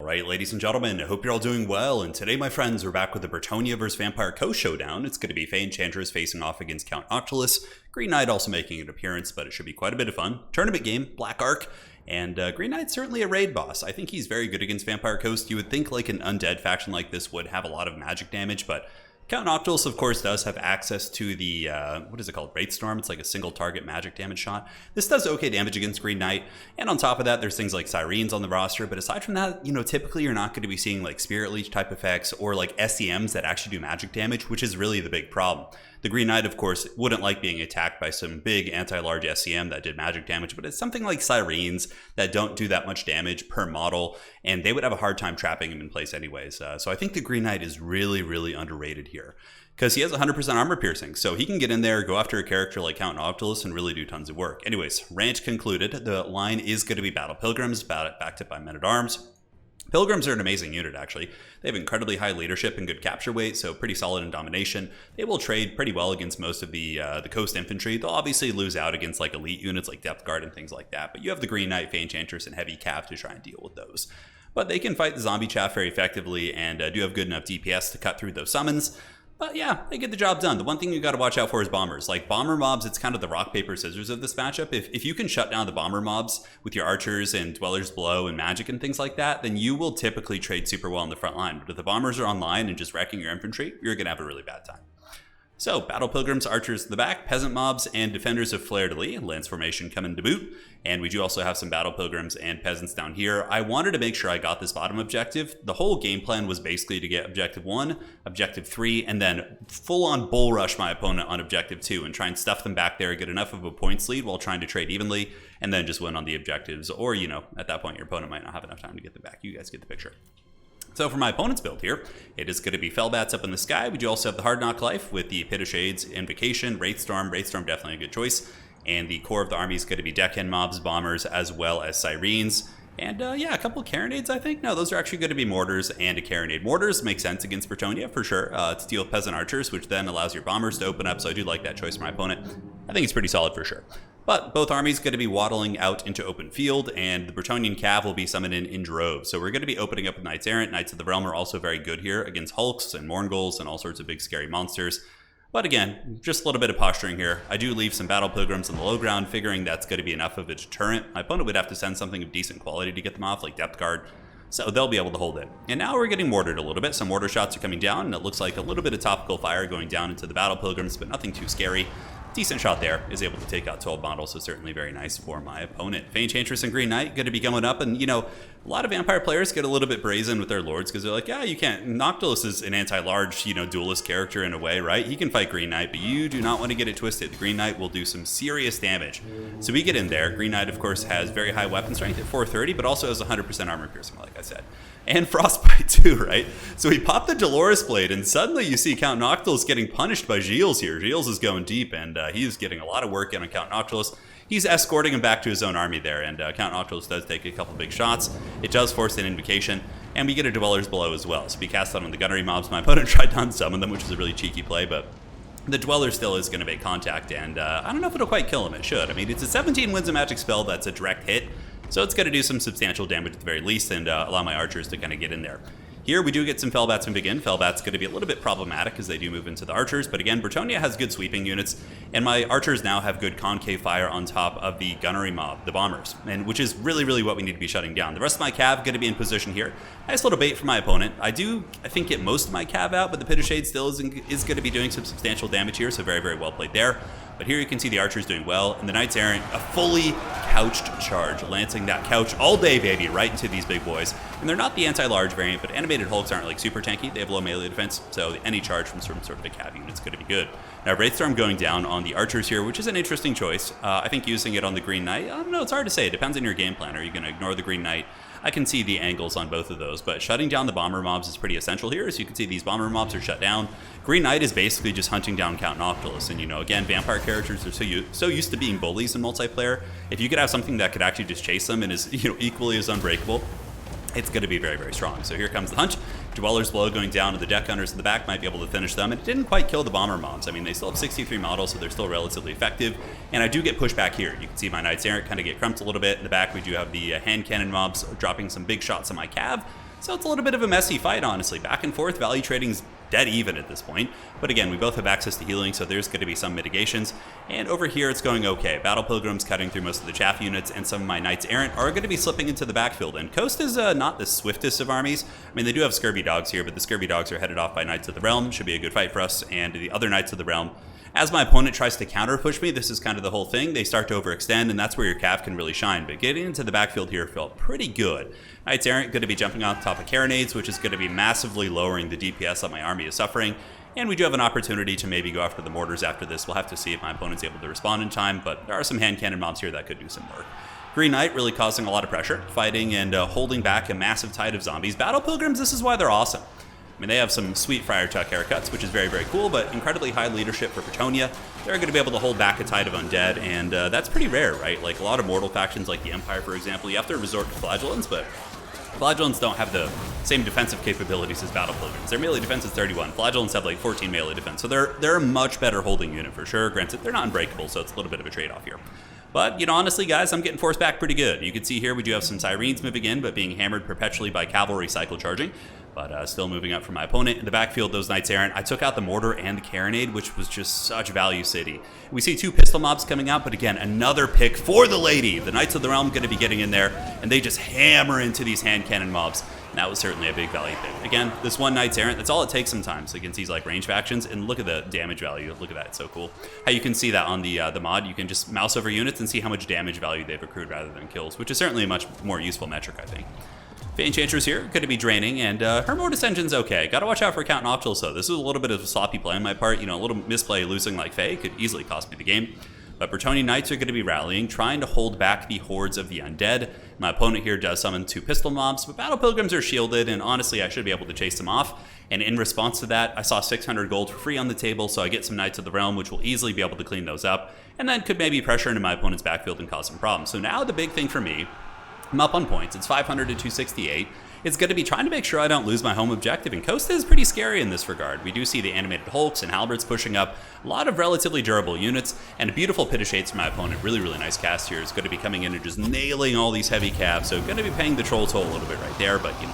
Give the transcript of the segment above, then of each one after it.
Alright, ladies and gentlemen, I hope you're all doing well, and today, my friends, we're back with the Bretonnia vs Vampire Coast Showdown. It's going to be Fae Enchantress facing off against Count Noctilus, Green Knight also making an appearance, but it should be quite a bit of fun. Tournament game, Black Arc, and Green Knight's certainly a raid boss. I think he's very good against Vampire Coast. You would think like an undead faction like this would have a lot of magic damage, but Count Noctilus, of course, does have access to the, what is it called, Wraith Storm. It's like a single target magic damage shot. This does okay damage against Green Knight, and on top of that, there's things like Sirens on the roster, but aside from that, you know, typically you're not going to be seeing like Spirit Leech type effects or like SEMs that actually do magic damage, which is really the big problem. The Green Knight, of course, wouldn't like being attacked by some big anti-large SEM that did magic damage, but it's something like Sirens that don't do that much damage per model, and they would have a hard time trapping him in place anyways. So I think the Green Knight is really, really underrated here, because he has 100% armor piercing, so he can get in there, go after a character like Count Noctilus, and really do tons of work. Anyways, rant concluded. The line is going to be Battle Pilgrims, backed up by Men-at-Arms. Pilgrims are an amazing unit, actually. They have incredibly high leadership and good capture weight, so pretty solid in domination. They will trade pretty well against most of the coast infantry. They'll obviously lose out against like elite units like Depth Guard and things like that, but you have the Green Knight, Fae Enchantress, and Heavy Cav to try and deal with those. But they can fight the zombie chaff very effectively and do have good enough DPS to cut through those summons. But yeah, they get the job done. The one thing you got to watch out for is bombers. Like bomber mobs, it's kind of the rock, paper, scissors of this matchup. If you can shut down the bomber mobs with your archers and dwellers below and magic and things like that, then you will typically trade super well in the front line. But if the bombers are online and just wrecking your infantry, you're going to have a really bad time. So, Battle Pilgrims, Archers in the back, Peasant Mobs, and Defenders of Fleur-de-Lis, Lance Formation coming to boot. And we do also have some Battle Pilgrims and Peasants down here. I wanted to make sure I got this bottom objective. The whole game plan was basically to get Objective 1, Objective 3, and then full-on bull rush my opponent on Objective 2 and try and stuff them back there, get enough of a points lead while trying to trade evenly, and then just win on the objectives. Or, you know, at that point, your opponent might not have enough time to get them back. You guys get the picture. So for my opponent's build here, it is going to be Fellbats up in the sky. We do also have the Hard Knock Life with the Pit of Shades, Invocation, Wraith Storm. Wraith Storm definitely a good choice. And the core of the army is going to be Deckhand Mobs, Bombers, as well as Sirens. And yeah, a couple of Carronades, I think. No, those are actually going to be Mortars and a Carronade. Mortars make sense against Bretonnia for sure. To deal with Peasant Archers, which then allows your Bombers to open up. So I do like that choice for my opponent. I think it's pretty solid for sure. But both armies going to be waddling out into open field, and the Bretonnian Cav will be summoned in droves. So we're going to be opening up with Knights Errant. Knights of the Realm are also very good here against Hulks and Mourngulls and all sorts of big scary monsters. But again, just a little bit of posturing here. I do leave some Battle Pilgrims on the low ground, figuring that's going to be enough of a deterrent. My opponent would have to send something of decent quality to get them off, like Depth Guard. So they'll be able to hold it. And now we're getting mortared a little bit. Some mortar shots are coming down, and it looks like a little bit of topical fire going down into the Battle Pilgrims, but nothing too scary. Decent shot there, is able to take out 12 models, so certainly very nice for my opponent. Fae Enchantress and Green Knight going to be going up, and you know, a lot of Vampire players get a little bit brazen with their lords because they're like, yeah, you can't. Noctilus is an anti-large, you know, duelist character in a way, right? He can fight Green Knight, but you do not want to get it twisted. The Green Knight will do some serious damage. So we get in there. Green Knight, of course, has very high weapon strength at 430, but also has 100% armor piercing, like I said. And Frostbite too, right? So he popped the Dolores Blade, and suddenly you see Count Noctilus getting punished by Gilles here. Gilles is going deep, and he's getting a lot of work in on Count Noctilus. He's escorting him back to his own army there, and Count Noctilus does take a couple big shots. It does force an Invocation, and we get a Dwellers Below as well. So we cast that on the Gunnery Mobs. My opponent tried to unsummon them, which is a really cheeky play, but the Dweller still is going to make contact, and I don't know if it'll quite kill him. It should. I mean, it's a 17 wins a magic spell that's a direct hit, so it's going to do some substantial damage at the very least and allow my archers to kind of get in there. Here we do get some Fellbats and begin. Fellbats going to be a little bit problematic as they do move into the archers, but again, Bretonnia has good sweeping units, and my archers now have good concave fire on top of the gunnery mob, the bombers, and which is really, really what we need to be shutting down. The rest of my cav going to be in position here. Nice little bait for my opponent. I think, get most of my cav out, but the Pit of Shade still is going to be doing some substantial damage here, so very, very well played there. But here you can see the archers doing well, and the Knights Errant, a fully couched charge, lancing that couch all day, baby, right into these big boys. And they're not the anti-large variant, but animated hulks aren't like super tanky. They have low melee defense, so any charge from some sort of a cav unit's going to be good. Now, Wraith Storm going down on the archers here, which is an interesting choice. I think using it on the Green Knight, I don't know, it's hard to say. It depends on your game plan. Are you going to ignore the Green Knight? I can see the angles on both of those, but shutting down the bomber mobs is pretty essential here. As you can see, these bomber mobs are shut down. Green Knight is basically just hunting down Count Noctilus, and you know, again, vampire characters are so used to being bullies in multiplayer. If you could have something that could actually just chase them and is, you know, equally as unbreakable, it's going to be very, very strong. So here comes the hunch. Dweller's Blow going down, and the Deck Hunters in the back might be able to finish them. It didn't quite kill the Bomber Mobs. I mean, they still have 63 models, so they're still relatively effective. And I do get pushback here. You can see my Knights Errant kind of get crumped a little bit. In the back, we do have the Hand Cannon Mobs dropping some big shots on my Cav. So it's a little bit of a messy fight, honestly. Back and forth, value trading's dead even at this point. But again, we both have access to healing, so there's going to be some mitigations. And over here, it's going okay. Battle Pilgrims cutting through most of the chaff units, and some of my Knights Errant are going to be slipping into the backfield. And Coast is not the swiftest of armies. I mean, they do have Scurvy Dogs here, but the Scurvy Dogs are headed off by Knights of the Realm. Should be a good fight for us. And the other Knights of the Realm, as my opponent tries to counter push me, this is kind of the whole thing. They start to overextend, and that's where your Cav can really shine. But getting into the backfield here felt pretty good. Knights Errant going to be jumping on top of Carronades, which is going to be massively lowering the DPS that my army is suffering. And we do have an opportunity to maybe go after the mortars after this. We'll have to see if my opponent's able to respond in time, but there are some hand cannon mobs here that could do some work. Green Knight really causing a lot of pressure, fighting and holding back a massive tide of zombies. Battle Pilgrims, this is why they're awesome. I mean, they have some sweet Friar Tuck haircuts, which is very, very cool, but incredibly high leadership for Bretonnia. They're going to be able to hold back a tide of undead, and that's pretty rare, right? Like a lot of mortal factions like the Empire, for example, you have to resort to flagellants, but flagellants don't have the same defensive capabilities as Battle Pilgrims. Their melee defense is 31. Flagellants have like 14 melee defense, so they're a much better holding unit for sure. Granted, they're not unbreakable, so it's a little bit of a trade-off here. But, you know, honestly, guys, I'm getting forced back pretty good. You can see here we do have some Syrenes moving in, but being hammered perpetually by cavalry cycle charging. But still moving up from my opponent. In the backfield, those Knights Errant, I took out the Mortar and the Carronade, which was just such value city. We see two pistol mobs coming out, but again, another pick for the lady. The Knights of the Realm going to be getting in there, and they just hammer into these hand cannon mobs. And that was certainly a big value pick. Again, this one Knights Errant, that's all it takes sometimes against these like range factions. And look at the damage value. Look at that, it's so cool. How you can see that on the mod. You can just mouse over units and see how much damage value they've accrued rather than kills, which is certainly a much more useful metric, I think. Enchantress here, going to be draining, and her Mortis Engine's okay. Got to watch out for Count Noctiluss, though. This was a little bit of a sloppy play on my part. You know, a little misplay losing like Faye could easily cost me the game. But Bretonnia Knights are going to be rallying, trying to hold back the hordes of the undead. My opponent here does summon two pistol mobs, but Battle Pilgrims are shielded, and honestly, I should be able to chase them off. And in response to that, I saw 600 gold for free on the table, so I get some Knights of the Realm, which will easily be able to clean those up, and then could maybe pressure into my opponent's backfield and cause some problems. So now the big thing for me, I'm up on points. It's 500 to 268. It's going to be trying to make sure I don't lose my home objective, and Costa is pretty scary in this regard. We do see the animated Hulks and Halberds pushing up, a lot of relatively durable units, and a beautiful Pit of Shades for my opponent. Really, really nice cast here. Is going to be coming in and just nailing all these heavy calves, so going to be paying the troll toll a little bit right there, but you know,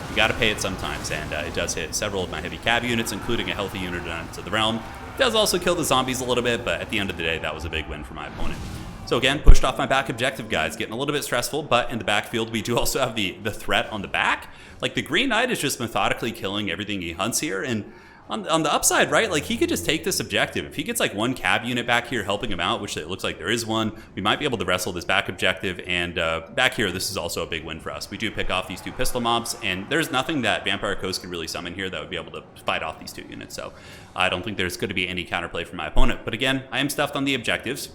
you got to pay it sometimes, and it does hit several of my heavy cav units, including a healthy unit to the realm. It does also kill the zombies a little bit, but at the end of the day, that was a big win for my opponent. So again, pushed off my back objective, guys. Getting a little bit stressful, but in the backfield, we do also have the threat on the back. Like, the Green Knight is just methodically killing everything he hunts here, and on the upside, right, like, he could just take this objective. If he gets, like, one cab unit back here helping him out, which it looks like there is one, we might be able to wrestle this back objective, and back here, this is also a big win for us. We do pick off these two pistol mobs, and there's nothing that Vampire Coast could really summon here that would be able to fight off these two units, so I don't think there's going to be any counterplay from my opponent. But again, I am stuffed on the objectives.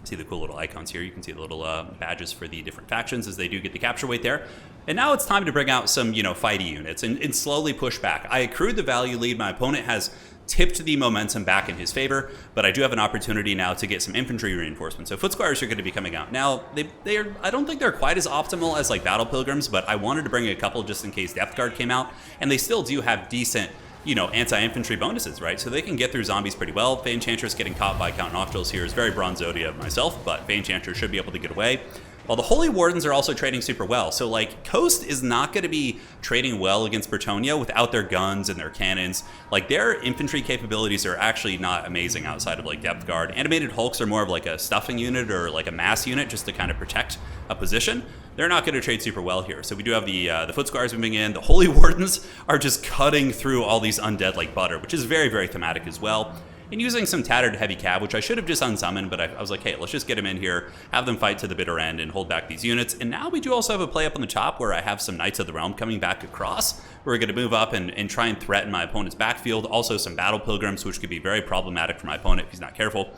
See the cool little icons here. You can see the little badges for the different factions as they do get the capture weight there. And now it's time to bring out some, you know, fighty units and slowly push back. I accrued the value lead. My opponent has tipped the momentum back in his favor, but I do have an opportunity now to get some infantry reinforcements. So Foot Squires are going to be coming out. Now, they are, I don't think they're quite as optimal as like Battle Pilgrims, but I wanted to bring a couple just in case Depth Guard came out, and they still do have decent, you know, anti-infantry bonuses, right? So they can get through zombies pretty well. Fey Enchantress getting caught by Count Noctiluss here is very Bronzodia of myself, but Fey Enchantress should be able to get away. While the Holy Wardens are also trading super well. So, like, Coast is not going to be trading well against Bretonnia without their guns and their cannons. Like, their infantry capabilities are actually not amazing outside of, like, Depth Guard. Animated Hulks are more of, like, a stuffing unit or, like, a mass unit just to kind of protect a position. They're not going to trade super well here. So we do have the Foot Squires moving in. The Holy Wardens are just cutting through all these undead like butter, which is very, very thematic as well. And using some tattered heavy cab, which I should have just unsummoned, but I was like, hey, let's just get him in here, have them fight to the bitter end and hold back these units. And now we do also have a play up on the top where I have some Knights of the Realm coming back across. We're going to move up and try and threaten my opponent's backfield. Also some Battle Pilgrims, which could be very problematic for my opponent if he's not careful.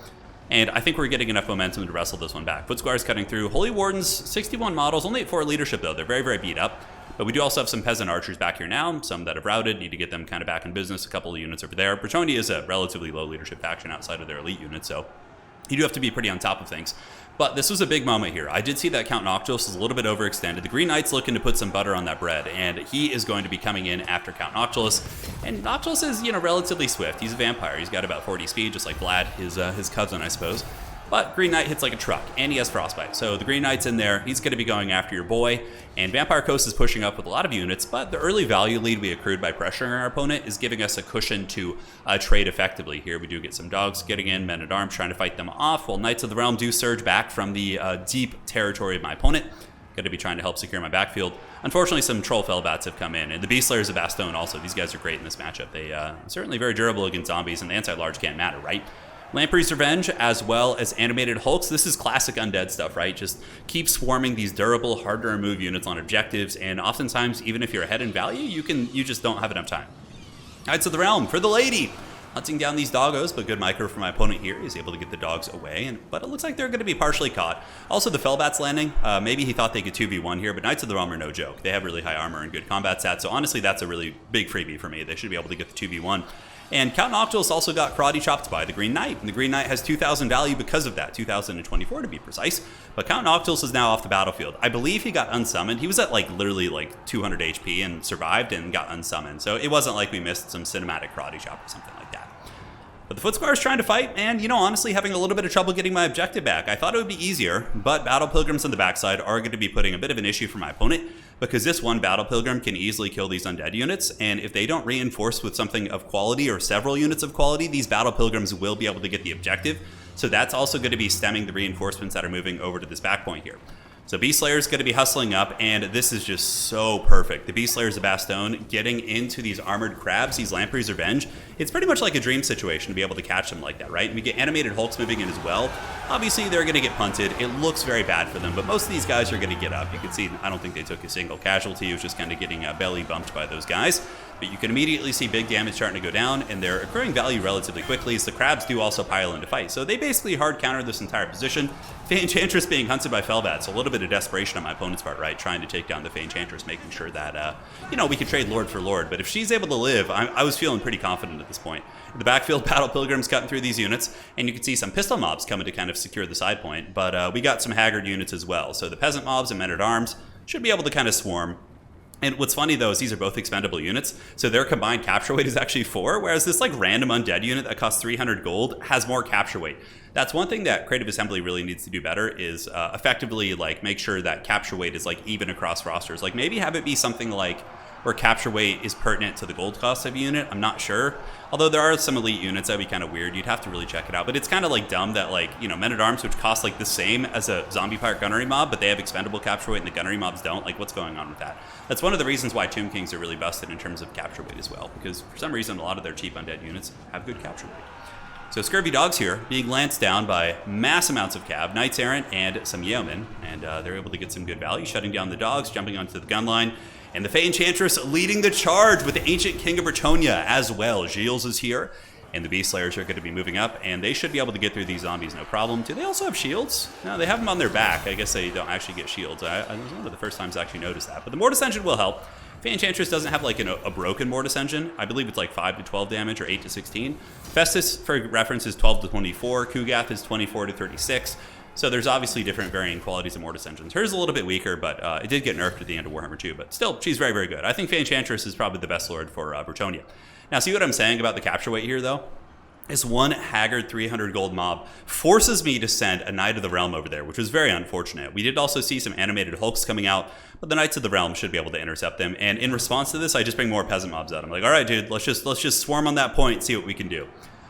And I think we're getting enough momentum to wrestle this one back. Foot Squires cutting through. Holy Wardens, 61 models, only at 4 leadership though. They're very, very beat up. But we do also have some Peasant Archers back here now, some that have routed, need to get them kind of back in business, a couple of units over there. Bretonnia is a relatively low leadership faction outside of their elite units, so you do have to be pretty on top of things. But this was a big moment here. I did see that Count Noctiluss is a little bit overextended. The Green Knight's looking to put some butter on that bread, and he is going to be coming in after Count Noctiluss. And Noctiluss is, you know, relatively swift. He's a vampire. He's got about 40 speed, just like Vlad, his cousin, I suppose. But Green Knight hits like a truck, and he has Frostbite. So the Green Knight's in there. He's going to be going after your boy. And Vampire Coast is pushing up with a lot of units, but the early value lead we accrued by pressuring our opponent is giving us a cushion to trade effectively. Here we do get some dogs getting in, men-at-arms trying to fight them off, while Knights of the Realm do surge back from the deep territory of my opponent. Going to be trying to help secure my backfield. Unfortunately, some Troll Fellbats have come in, and the Beast Slayers of Bastogne also. These guys are great in this matchup. They certainly very durable against zombies, and the anti-large can't matter, right? Lamprey's Revenge, as well as Animated Hulks. This is classic undead stuff, right? Just keep swarming these durable, hard to remove units on objectives, and oftentimes, even if you're ahead in value, you just don't have enough time. Knights of the Realm for the lady. Hunting down these doggos, but good micro for my opponent here. He's able to get the dogs away, but it looks like they're going to be partially caught. Also, the Fellbats landing. Maybe he thought they could 2v1 here, but Knights of the Realm are no joke. They have really high armor and good combat stats, so honestly, that's a really big freebie for me. They should be able to get the 2v1. And Count Noctilus also got karate chopped by the Green Knight, and the Green Knight has 2,000 value because of that, 2,024 to be precise. But Count Noctilus is now off the battlefield. I believe he got unsummoned. He was at literally 200 HP and survived and got unsummoned. So it wasn't like we missed some cinematic karate chop or something like that. But the Foot Squire is trying to fight, and, honestly having a little bit of trouble getting my objective back. I thought it would be easier, but Battle Pilgrims on the backside are going to be putting a bit of an issue for my opponent, because this one Battle Pilgrim can easily kill these undead units, and if they don't reinforce with something of quality or several units of quality, these Battle Pilgrims will be able to get the objective. So that's also going to be stemming the reinforcements that are moving over to this back point here. So Beast Slayer is going to be hustling up, and this is just so perfect. The Beast Slayers of Bastogne getting into these armored crabs, these Lamprey's Revenge. It's pretty much like a dream situation to be able to catch them like that, right? And we get Animated Hulks moving in as well. Obviously, they're going to get punted. It looks very bad for them, but most of these guys are going to get up. You can see, I don't think they took a single casualty. It was just kind of getting belly bumped by those guys. But you can immediately see big damage starting to go down, and they're accruing value relatively quickly, as the crabs do also pile into fight. So they basically hard counter this entire position. Fey Enchantress being hunted by Fellbats, a little bit of desperation on my opponent's part, right? Trying to take down the Fey Enchantress, making sure that, we could trade Lord for Lord. But if she's able to live, I was feeling pretty confident at this point. In the backfield, Battle Pilgrims cutting through these units, and you can see some pistol mobs coming to kind of secure the side point. But we got some Haggard units as well. So the Peasant mobs and Men-at-Arms should be able to kind of swarm. And what's funny, though, is these are both expendable units, so their combined capture weight is actually 4, whereas this random undead unit that costs 300 gold has more capture weight. That's one thing that Creative Assembly really needs to do better, is effectively make sure that capture weight is even across rosters. Maybe have it be something where capture weight is pertinent to the gold cost of a unit. I'm not sure. Although there are some elite units that would be kind of weird. You'd have to really check it out. But it's kind of dumb that Men-at-Arms, which cost the same as a Zombie Pirate Gunnery mob, but they have expendable capture weight and the Gunnery mobs don't. What's going on with that? That's one of the reasons why Tomb Kings are really busted in terms of capture weight as well, because for some reason a lot of their cheap undead units have good capture weight. So Scurvy Dogs here being lanced down by mass amounts of cav, Knights Errant, and some Yeomen, and they're able to get some good value, shutting down the dogs, jumping onto the gun line. And the Fey Enchantress leading the charge with the Ancient King of Bretonnia as well. Gilles is here, and the Beast Slayers are going to be moving up, and they should be able to get through these zombies no problem. Do they also have shields? No, they have them on their back. I guess they don't actually get shields. It was one of the first times I actually noticed that. But the Mortis Engine will help. Fey Enchantress doesn't have a broken Mortis Engine. I believe it's 5 to 12 damage or 8 to 16. Festus, for reference, is 12 to 24. Kugath is 24 to 36. So there's obviously different varying qualities of Mortis Engines. Hers is a little bit weaker, but it did get nerfed at the end of Warhammer 2. But still, she's very, very good. I think Fey Enchantress is probably the best lord for Bretonnia. Now, see what I'm saying about the capture weight here, though? This one Haggard 300 gold mob forces me to send a Knight of the Realm over there, which was very unfortunate. We did also see some animated Hulks coming out, but the Knights of the Realm should be able to intercept them. And in response to this, I just bring more Peasant mobs out. I'm like, all right, dude, let's just swarm on that point and see what we can do.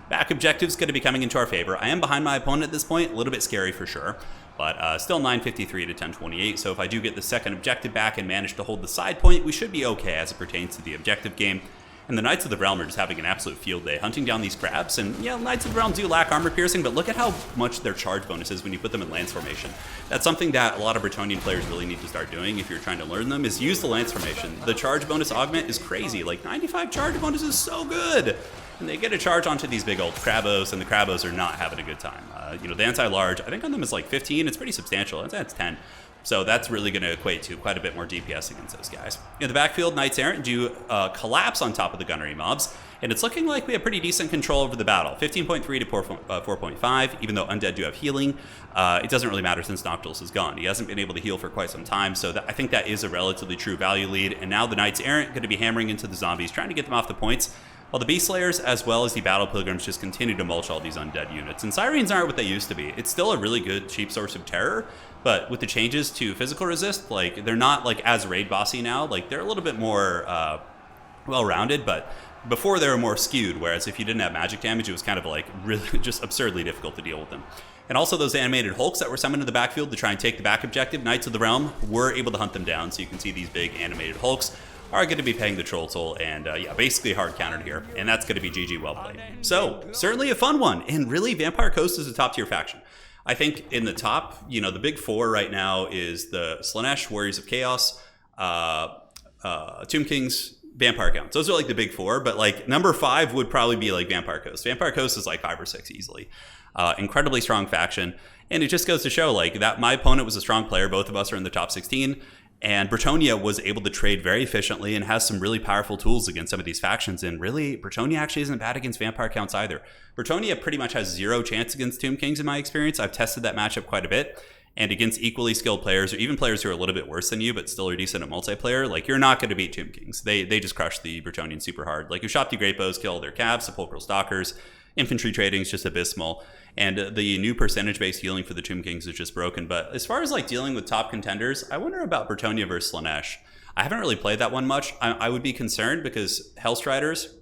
Back objective's going to be coming into our favor. I am behind my opponent at this point, a little bit scary for sure, but still 953 to 1028. So if I do get the second objective back and manage to hold the side point, we should be okay as it pertains to the objective game. And the Knights of the Realm are just having an absolute field day, hunting down these crabs. And yeah, Knights of the Realm do lack armor piercing, but look at how much their charge bonus is when you put them in lance formation. That's something that a lot of Bretonnian players really need to start doing if you're trying to learn them, is use the lance formation. The charge bonus augment is crazy. 95 charge bonus is so good. And they get a charge onto these big old Crabos, and the Crabos are not having a good time. The anti-large, I think on them is 15. It's pretty substantial. That's 10. So that's really going to equate to quite a bit more DPS against those guys. In the backfield, Knights Errant do collapse on top of the gunnery mobs, and it's looking like we have pretty decent control over the battle. 15.3 to 4.5, even though Undead do have healing. It doesn't really matter since Noctilus is gone. He hasn't been able to heal for quite some time, so I think that is a relatively true value lead. And now the Knights Errant going to be hammering into the zombies, trying to get them off the points. while the Beast Slayers as well as the Battle Pilgrims just continue to mulch all these undead units. And Sirens aren't what they used to be. It's still a really good cheap source of terror, but with the changes to physical resist, like they're not like as raid bossy now. Like they're a little bit more well-rounded, but before they were more skewed, whereas if you didn't have magic damage, it was kind of like really just absurdly difficult to deal with them. And also those animated Hulks that were summoned to the backfield to try and take the back objective, Knights of the Realm were able to hunt them down. So you can see these big animated Hulks are going to be paying the troll toll, and yeah, basically hard countered here, and that's going to be GG well played. So certainly a fun one, and really Vampire Coast is a top tier faction. I think in the top, you know, the big four right now is the Slaanesh, Warriors of Chaos, Tomb Kings, Vampire Counts. Those are like the big four, but like number 5 would probably be like Vampire Coast. Vampire Coast is like 5 or 6 easily. Incredibly strong faction, and it just goes to show like that my opponent was a strong player. Both of us are in the top 16. And Bretonnia was able to trade very efficiently and has some really powerful tools against some of these factions. And really, Bretonnia actually isn't bad against Vampire Counts either. Bretonnia pretty much has 0 chance against Tomb Kings in my experience. I've tested that matchup quite a bit. And against equally skilled players, or even players who are a little bit worse than you, but still are decent at multiplayer, like you're not going to beat Tomb Kings. They just crush the Bretonnians super hard. Like Ushopti Great Bows kill their Cavs, Sepulchral Stalkers, infantry trading is just abysmal. And the new percentage-based healing for the Tomb Kings is just broken. But as far as like dealing with top contenders, I wonder about Bretonnia versus Slaanesh. I haven't really played that one much. I would be concerned because Hellstriders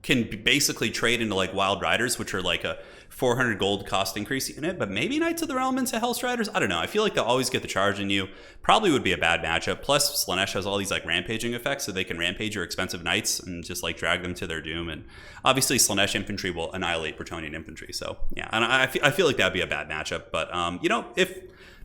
can basically trade into like Wild Riders, which are like a 400 gold cost increase unit, but maybe Knights of the Realm into Hellstriders? I don't know. I feel like they'll always get the charge in you. Probably would be a bad matchup. Plus, Slaanesh has all these like rampaging effects, so they can rampage your expensive Knights and just like drag them to their doom. And obviously, Slaanesh infantry will annihilate Bretonnian infantry. So yeah, and I feel like that'd be a bad matchup. But you know, if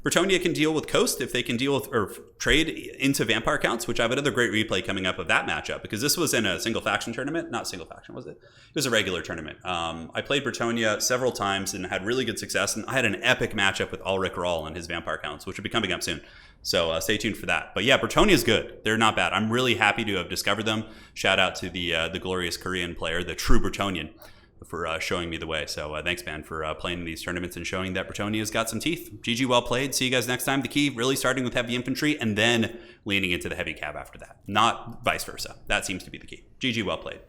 Bretonnia can deal with Coast, if they can deal with or trade into Vampire Counts, which I have another great replay coming up of that matchup, because this was in a single faction tournament. Not single faction, was it? It was a regular tournament. I played Bretonnia several times and had really good success, and I had an epic matchup with Ulrich Rahl and his Vampire Counts, which will be coming up soon. So stay tuned for that. But yeah, Bretonnia is good. They're not bad. I'm really happy to have discovered them. Shout out to the glorious Korean player, the true Bretonnian, for showing me the way. So thanks, man, for playing these tournaments and showing that Bretonnia's got some teeth. GG, well played. See you guys next time. The key, really starting with heavy infantry and then leaning into the heavy cav after that, not vice versa. That seems to be the key. GG, well played.